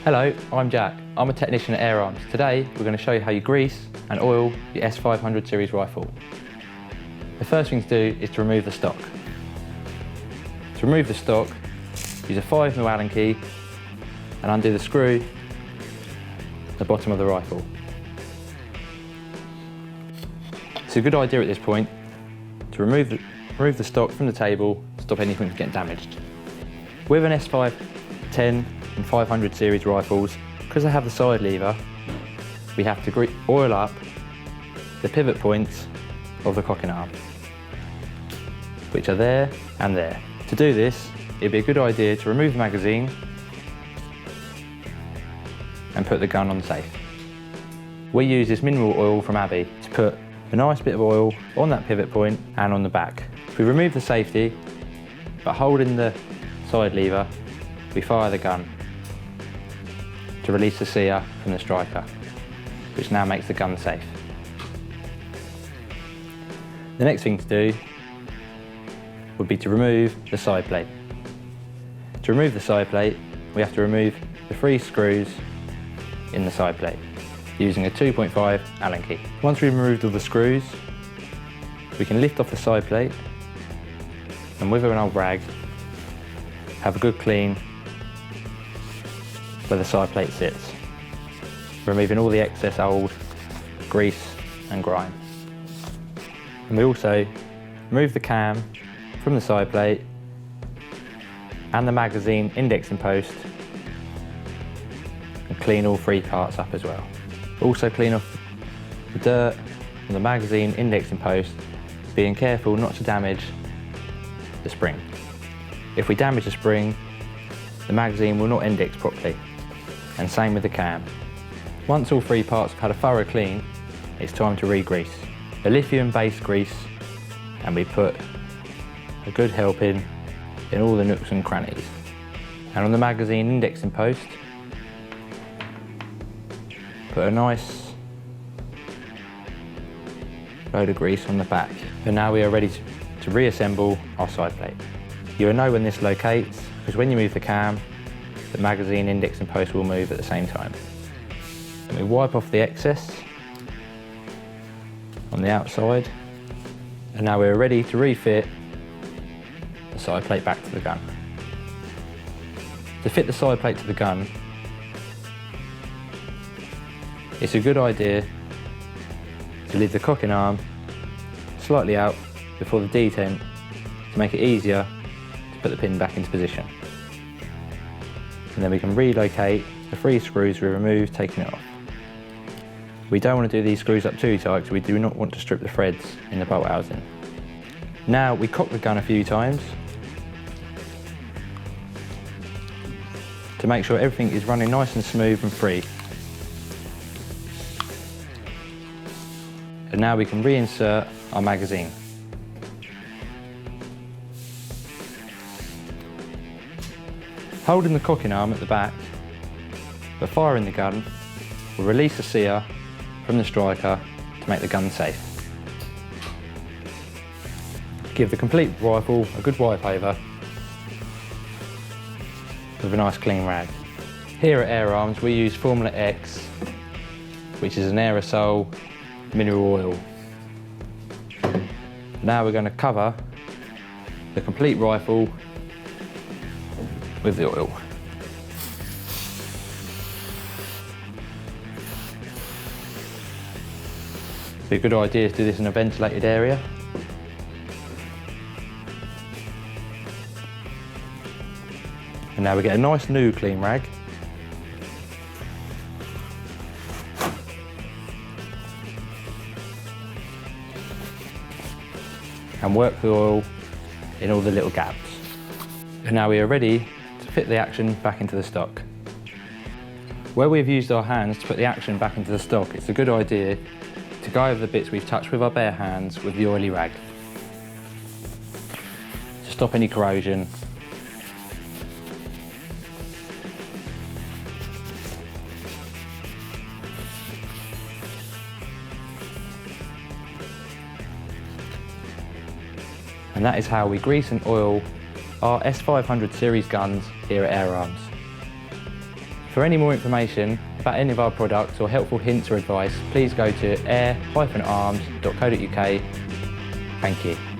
Hello, I'm Jack. I'm a technician at Air Arms. Today we're going to show you how you grease and oil your S500 series rifle. The first thing to do is to remove the stock. To remove the stock, use a 5mm Allen key and undo the screw at the bottom of the rifle. It's a good idea at this point to remove the stock from the table to stop anything from getting damaged. With an S510 and 500 series rifles, because they have the side lever, we have to oil up the pivot points of the cocking arm, which are there and there. To do this, it'd be a good idea to remove the magazine and put the gun on safe. We use this mineral oil from Abbey to put a nice bit of oil on that pivot point and on the back. If we remove the safety, but holding the side lever, we fire the gun to release the sear from the striker, which now makes the gun safe. The next thing to do would be to remove the side plate. To remove the side plate, we have to remove the 3 screws in the side plate using a 2.5 Allen key. Once we've removed all the screws, we can lift off the side plate and with an old rag, have a good clean where the side plate sits, removing all the excess old grease and grime. And we also remove the cam from the side plate and the magazine indexing post and clean all 3 parts up as well. Also clean off the dirt from the magazine indexing post, being careful not to damage the spring. If we damage the spring, the magazine will not index properly, and same with the cam. Once all 3 parts have had a thorough clean, it's time to re-grease. A lithium-based grease, and we put a good helping in all the nooks and crannies. And on the magazine indexing post, put a nice load of grease on the back. And now we are ready to reassemble our side plate. You will know when this locates, because when you move the cam, the magazine indexing post will move at the same time. And we wipe off the excess on the outside, and now we're ready to refit the side plate back to the gun. To fit the side plate to the gun, it's a good idea to leave the cocking arm slightly out before the detent to make it easier to put the pin back into position. And then we can relocate the 3 screws we removed, taking it off. We don't want to do these screws up too tight because we do not want to strip the threads in the bolt housing. Now we cock the gun a few times to make sure everything is running nice and smooth and free. And now we can reinsert our magazine. Holding the cocking arm at the back, but firing the gun will release the sear from the striker to make the gun safe. Give the complete rifle a good wipe over with a nice clean rag. Here at Air Arms we use Formula X, which is an aerosol mineral oil. Now we're going to cover the complete rifle with the oil. It'd be a good idea to do this in a ventilated area. And now we get a nice new clean rag. And work the oil in all the little gaps. And now we are ready to fit the action back into the stock. Where we've used our hands to put the action back into the stock, it's a good idea to go over the bits we've touched with our bare hands with the oily rag to stop any corrosion. And that is how we grease and oil our S500 series guns here at Air Arms. For any more information about any of our products or helpful hints or advice, please go to air-arms.co.uk. Thank you.